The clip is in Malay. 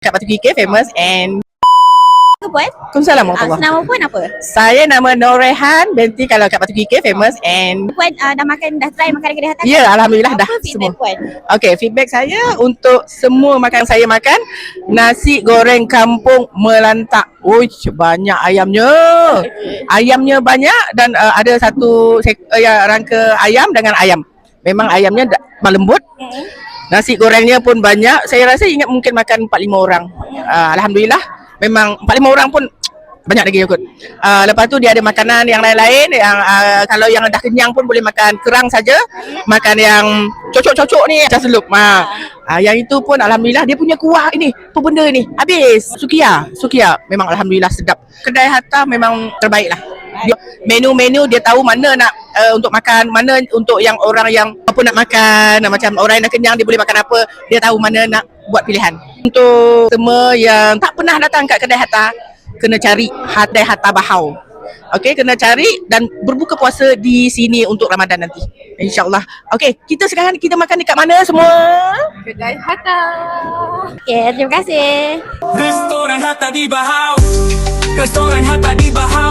kat Batu Kikir famous and Puan? Waalaikumsalam warahmatullahi. Nama puan apa? Saya nama Norehan binti kalau kat Batu Kikir famous and Puan dah try makanan kedai hantar? ya, alhamdulillah dah Apa semua. feedback puan? Okey, feedback saya untuk semua makanan saya makan, nasi goreng kampung melantak. Uish, banyak ayamnya. Ayamnya banyak dan ada satu rangka ayam dengan ayam. Memang ayamnya lembut. Nasi gorengnya pun banyak. Saya rasa ingat mungkin makan 4-5 orang. Alhamdulillah. Memang 4-5 orang pun banyak lagi ikut. Lepas tu dia ada makanan yang lain-lain yang kalau yang dah kenyang pun boleh makan kerang saja. Makan yang cocok-cocok ni macam selup. Yang itu pun alhamdulillah dia punya kuah ini. Apa benda ni? Habis. Sukiya. Memang alhamdulillah sedap. Kedai Hatta memang terbaik lah. Menu-menu dia tahu mana nak untuk makan, mana untuk yang orang yang apa nak makan, macam orang yang dah kenyang dia boleh makan apa, dia tahu mana nak buat pilihan. Untuk semua yang tak pernah datang kat kedai Hatta, kena cari kedai Hatta Bahau. Okey, kena cari dan berbuka puasa di sini untuk Ramadan nanti. InsyaAllah. Okey, sekarang kita makan dekat mana semua? Kedai Hatta. Okey, terima kasih. Restoran Hatta di Bahau. Restoran Hatta di Bahau.